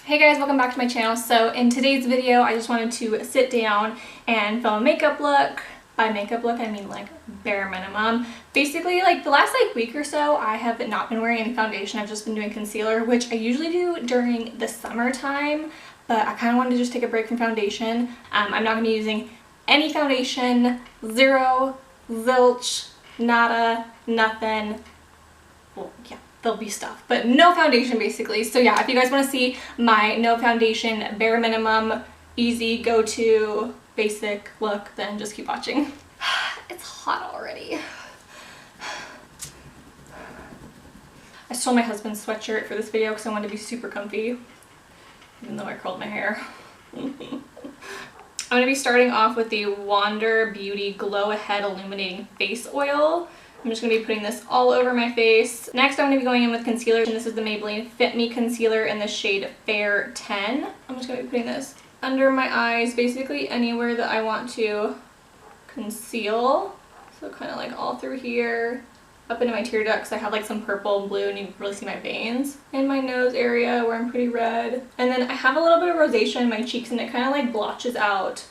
Hey guys, welcome back to my channel. So in today's video, I just wanted to sit down and film a makeup look. By makeup look, I mean like bare minimum. Basically, like the last week or so, I have not been wearing any foundation. I've just been doing concealer, which I usually do during the summertime, but I kind of wanted to just take a break from foundation. I'm not going to be using any foundation, zero, zilch, nada, nothing. Well, yeah. There'll be stuff, but no foundation basically. So yeah, if you guys want to see my no foundation, bare minimum, easy, go-to, basic look, then just keep watching. It's hot already. I stole my husband's sweatshirt for this video because I wanted to be super comfy, even though I curled my hair. I'm going to be starting off with the Wander Beauty Glow Ahead Illuminating Face Oil. I'm just going to be putting this all over my face. Next, I'm going to be going in with concealer, and this is the Maybelline Fit Me Concealer in the shade Fair 10. I'm just going to be putting this under my eyes, basically anywhere that I want to conceal. So kind of like all through here, up into my tear ducts. I have like some purple and blue, and you can really see my veins. In my nose area where I'm pretty red. And then I have a little bit of rosacea in my cheeks, and it kind of like blotches out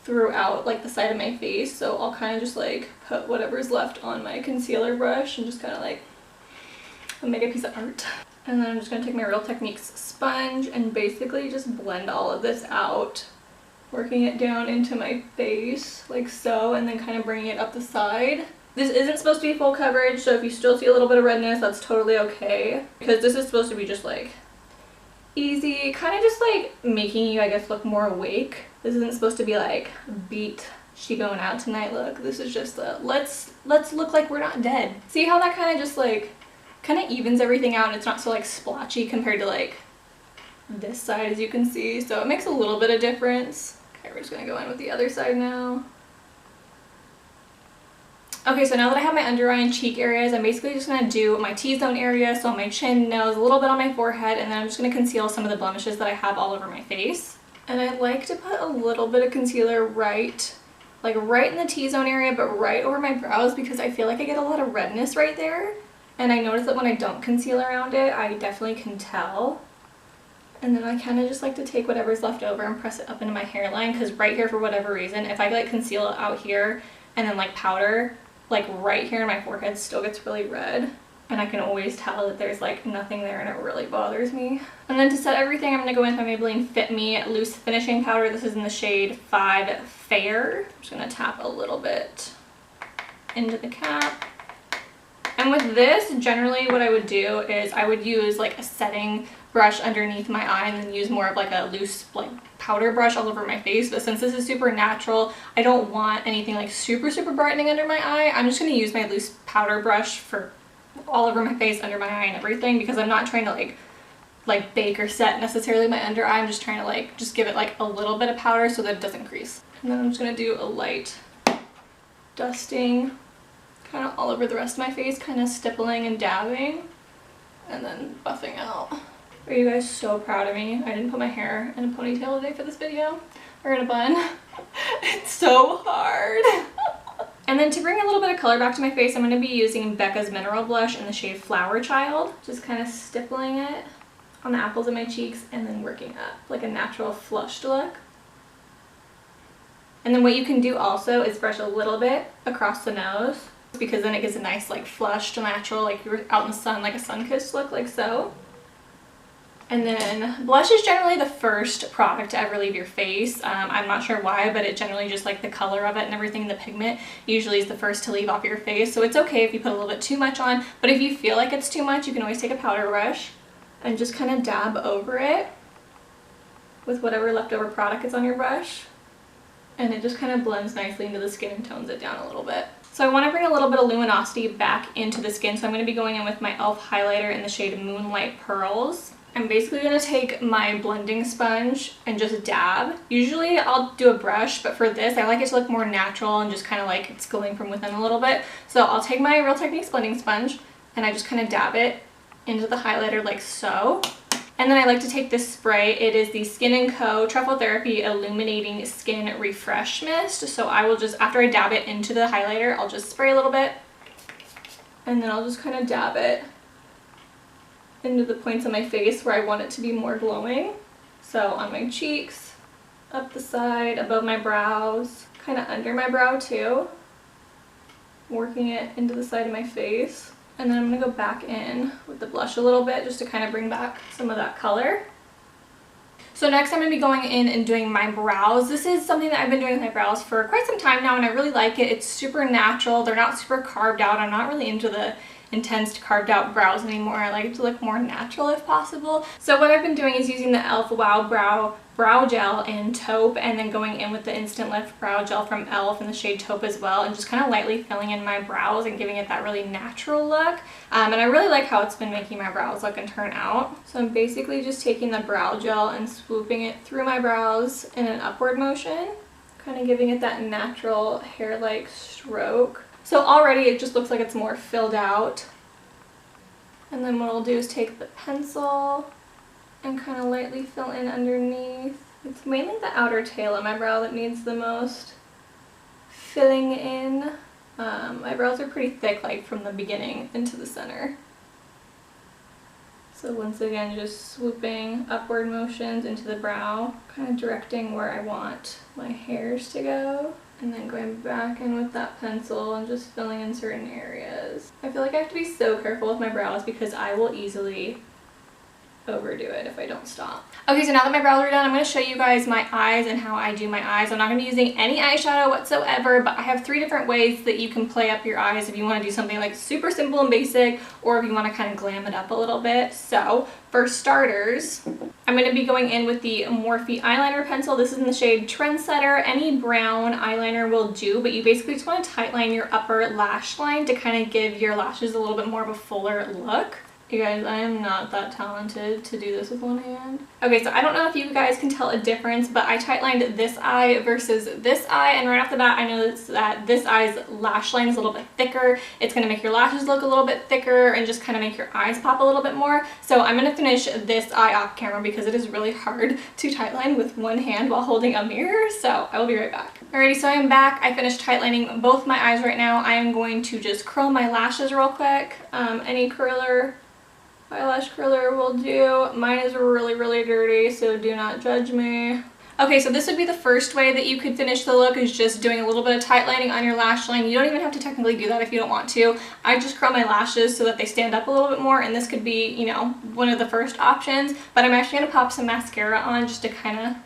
throughout like the side of my face, so I'll kind of just like put whatever's left on my concealer brush and just kind of like make a piece of art. And then I'm just going to take my Real Techniques sponge and basically just blend all of this out, working it down into my face like so, and then kind of bringing it up the side. This isn't supposed to be full coverage, so if you still see a little bit of redness, that's totally okay, because this is supposed to be just like easy, kind of just like making you, I guess, look more awake. This isn't supposed to be like beat, she going out tonight look. This is just a let's look like we're not dead. See how that kind of just like kind of evens everything out, and it's not so like splotchy compared to like this side, as you can see. So it makes a little bit of difference. Okay, we're just gonna go in with the other side now. Okay, so now that I have my under eye and cheek areas, I'm basically just going to do my T-zone area, so my chin, nose, a little bit on my forehead, and then I'm just going to conceal some of the blemishes that I have all over my face. And I like to put a little bit of concealer right in the T-zone area, but right over my brows, because I feel like I get a lot of redness right there. And I notice that when I don't conceal around it, I definitely can tell. And then I kind of just like to take whatever's left over and press it up into my hairline, because right here, for whatever reason, if I like conceal it out here and then like powder, like right here in my forehead still gets really red, and I can always tell that there's like nothing there, and it really bothers me. And then to set everything, I'm going to go in with my Maybelline Fit Me Loose Finishing Powder. This is in the shade 5 Fair. I'm just going to tap a little bit into the cap. And with this, generally what I would do is I would use like a setting brush underneath my eye, and then use more of like a loose like powder brush all over my face. But since this is super natural, I don't want anything like super brightening under my eye. I'm just going to use my loose powder brush for all over my face, under my eye, and everything, because I'm not trying to like bake or set necessarily my under eye. I'm just trying to like just give it like a little bit of powder so that it doesn't crease. And then I'm just going to do a light dusting kind of all over the rest of my face, kind of stippling and dabbing, and then buffing out. Are you guys so proud of me? I didn't put my hair in a ponytail today for this video, or in a bun. It's so hard. And then to bring a little bit of color back to my face, I'm going to be using Becca's Mineral Blush in the shade Flower Child. Just kind of stippling it on the apples of my cheeks, and then working up like a natural flushed look. And then what you can do also is brush a little bit across the nose, because then it gives a nice like flushed, natural, like you're out in the sun, like a sun-kissed look, like so. And then blush is generally the first product to ever leave your face. I'm not sure why, but it generally just like the color of it and everything, the pigment usually is the first to leave off your face. So it's okay if you put a little bit too much on, but if you feel like it's too much, you can always take a powder brush and just kind of dab over it with whatever leftover product is on your brush. And it just kind of blends nicely into the skin and tones it down a little bit. So I want to bring a little bit of luminosity back into the skin, so I'm going to be going in with my e.l.f. highlighter in the shade Moonlight Pearls. I'm basically going to take my blending sponge and just dab. Usually I'll do a brush, but for this I like it to look more natural and just kind of like it's going from within a little bit. So I'll take my Real Techniques blending sponge and I just kind of dab it into the highlighter like so. And then I like to take this spray. It is the Skin & Co. Truffle Therapy Illuminating Skin Refresh Mist. So I will just, after I dab it into the highlighter, I'll just spray a little bit, and then I'll just kind of dab it into the points of my face where I want it to be more glowing. So on my cheeks, up the side, above my brows, kind of under my brow too, working it into the side of my face. And then I'm going to go back in with the blush a little bit just to kind of bring back some of that color. So next I'm going to be going in and doing my brows. This is something that I've been doing with my brows for quite some time now and I really like it. It's super natural. They're not super carved out. I'm not really into the intense carved out brows anymore. I like it to look more natural if possible. So what I've been doing is using the e.l.f. Wow Brow Gel in Taupe and then going in with the Instant Lift Brow Gel from e.l.f. in the shade Taupe as well and just kind of lightly filling in my brows and giving it that really natural look. And I really like how it's been making my brows look and turn out. So I'm basically just taking the brow gel and swooping it through my brows in an upward motion, kind of giving it that natural hair-like stroke. So already it just looks like it's more filled out. And then what I'll do is take the pencil and kind of lightly fill in underneath. It's mainly the outer tail of my brow that needs the most filling in. My brows are pretty thick, like from the beginning into the center. So once again, just swooping upward motions into the brow, kind of directing where I want my hairs to go. And then going back in with that pencil and just filling in certain areas. I feel like I have to be so careful with my brows because I will easily overdo it if I don't stop. Okay, so now that my brows are done, I'm going to show you guys my eyes and how I do my eyes. I'm not going to be using any eyeshadow whatsoever, but I have 3 different ways that you can play up your eyes if you want to do something like super simple and basic, or if you want to kind of glam it up a little bit. So for starters, I'm going to be going in with the Morphe eyeliner pencil. This is in the shade Trendsetter. Any brown eyeliner will do, but you basically just want to tightline your upper lash line to kind of give your lashes a little bit more of a fuller look. You guys, I am not that talented to do this with one hand. Okay, so I don't know if you guys can tell a difference, but I tightlined this eye versus this eye, and right off the bat I noticed that this eye's lash line is a little bit thicker. It's going to make your lashes look a little bit thicker and just kind of make your eyes pop a little bit more. So I'm going to finish this eye off camera because it is really hard to tightline with one hand while holding a mirror, so I will be right back. Alrighty, so I am back. I finished tightlining both my eyes right now. I am going to just curl my lashes real quick. Any curler, eyelash curler will do. Mine is really dirty, so do not judge me. Okay, so this would be the first way that you could finish the look, is just doing a little bit of tight lining on your lash line. You don't even have to technically do that if you don't want to. I just curl my lashes so that they stand up a little bit more, and this could be, you know, one of the first options. But I'm actually going to pop some mascara on just to kind of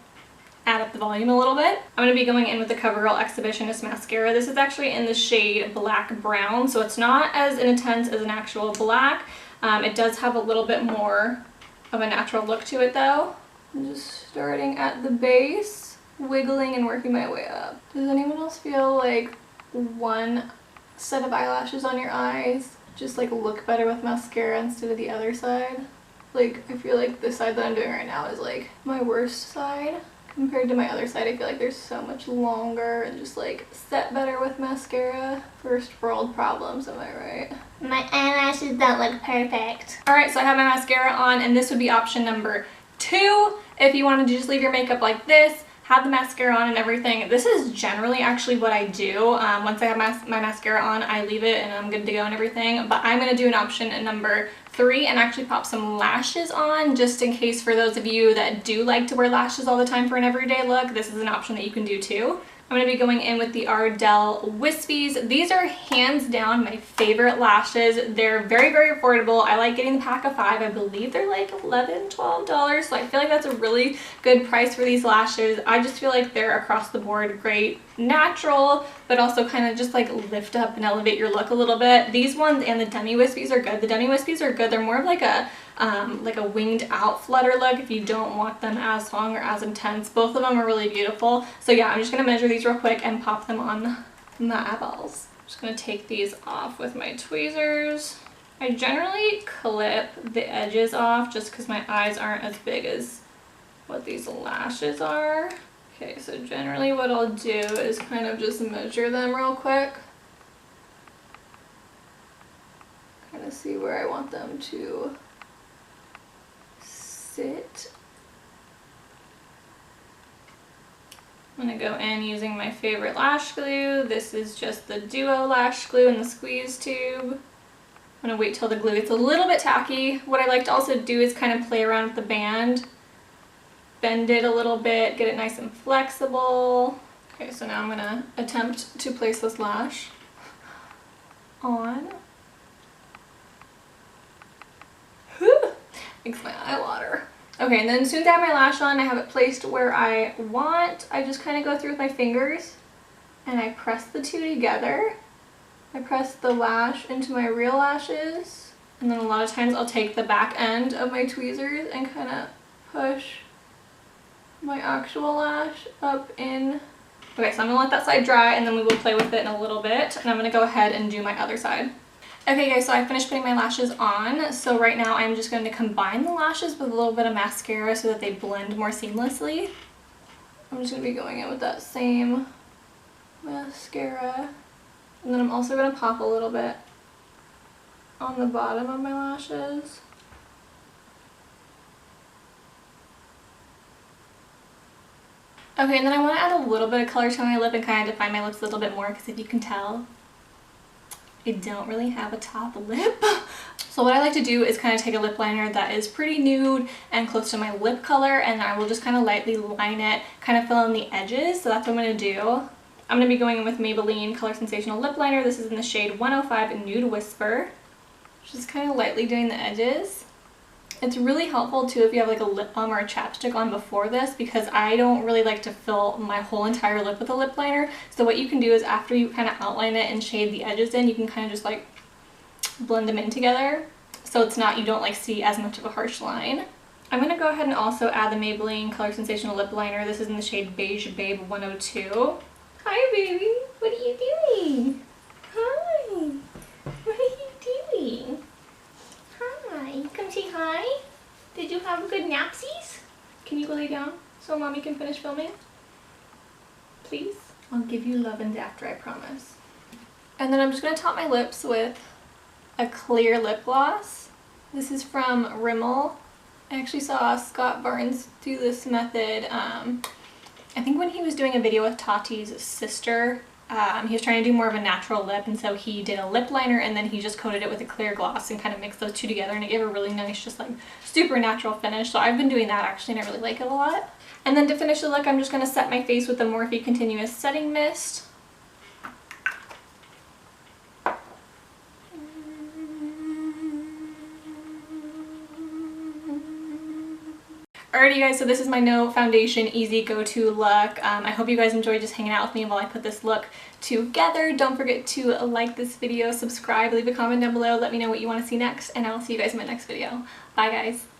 add up the volume a little bit. I'm going to be going in with the CoverGirl Exhibitionist mascara. This is actually in the shade Black Brown, so it's not as intense as an actual black. It does have a little bit more of a natural look to it though. I'm just starting at the base, wiggling and working my way up. Does anyone else feel like one set of eyelashes on your eyes just like look better with mascara instead of the other side? Like, I feel like the side that I'm doing right now is like my worst side. Compared to my other side, I feel like they're so much longer and just like set better with mascara. First world problems, am I right? My eyelashes don't look perfect. Alright, so I have my mascara on, and this would be option number 2. If you wanted to just leave your makeup like this, have the mascara on and everything. This is generally actually what I do. Once I have my mascara on, I leave it and I'm good to go and everything. But I'm going to do an option number 3 and actually pop some lashes on, just in case for those of you that do like to wear lashes all the time for an everyday look. This is an option that you can do too. I'm going to be going in with the Ardell Wispies. These are hands down my favorite lashes. They're very affordable. I like getting the pack of 5. I believe they're like $11, $12, so I feel like that's a really good price for these lashes. I just feel like they're across the board great, natural, but also kind of just like lift up and elevate your look a little bit. These ones and the Demi Wispies are good. The Demi Wispies are good. They're more of like a winged out flutter look if you don't want them as long or as intense. Both of them are really beautiful. So yeah, I'm just going to measure these real quick and pop them on my eyeballs. I'm just going to take these off with my tweezers. I generally clip the edges off just because my eyes aren't as big as what these lashes are. Okay, so generally what I'll do is kind of just measure them real quick. Kind of see where I want them to sit. I'm going to go in using my favorite lash glue. This is just the Duo lash glue in the squeeze tube. I'm going to wait till the glue gets a little bit tacky. What I like to also do is kind of play around with the bend bend it a little bit, get it nice and flexible. Okay, so now I'm gonna attempt to place this lash on. Makes my eye water. Okay, and then as soon as I have my lash on, I have it placed where I want. I just kind of go through with my fingers and I press the two together. I press the lash into my real lashes, and then a lot of times I'll take the back end of my tweezers and kind of push my actual lash up in. Okay, so I'm gonna let that side dry and then we will play with it in a little bit, and I'm gonna go ahead and do my other side. Okay guys, so I finished putting my lashes on. So right now I'm just going to combine the lashes with a little bit of mascara so that they blend more seamlessly. I'm just going to be going in with that same mascara. And then I'm also going to pop a little bit on the bottom of my lashes. Okay, and then I want to add a little bit of color to my lip and kind of define my lips a little bit more, because if you can tell, I don't really have a top lip. So what I like to do is kind of take a lip liner that is pretty nude and close to my lip color, and I will just kind of lightly line it, kind of fill in the edges. So that's what I'm going to do. I'm going to be going in with Maybelline Color Sensational Lip Liner. This is in the shade 105 Nude Whisper. Just kind of lightly doing the edges. It's really helpful too if you have like a lip balm or a chapstick on before this, because I don't really like to fill my whole entire lip with a lip liner. So what you can do is after you kind of outline it and shade the edges in, you can kind of just like blend them in together. So it's not, you don't like see as much of a harsh line. I'm going to go ahead and also add the Maybelline Color Sensational Lip Liner. This is in the shade Beige Babe 102. Hi baby, what are you doing? Hi, what are you doing? Hi, come say hi. Did you have good napsies? Can you go lay down so mommy can finish filming? Please? I'll give you lovin's after, I promise. And then I'm just going to top my lips with a clear lip gloss. This is from Rimmel. I actually saw Scott Barnes do this method. I think when he was doing a video with Tati's sister, he was trying to do more of a natural lip, and so he did a lip liner and then he just coated it with a clear gloss and kind of mixed those two together, and it gave a really nice, just like super natural finish. So I've been doing that actually, and I really like it a lot. And then to finish the look, I'm just going to set my face with the Morphe Continuous Setting Mist. Alrighty guys, so this is my no foundation easy go-to look. I hope you guys enjoyed just hanging out with me while I put this look together. Don't forget to like this video, subscribe, leave a comment down below, let me know what you want to see next, and I'll see you guys in my next video. Bye guys!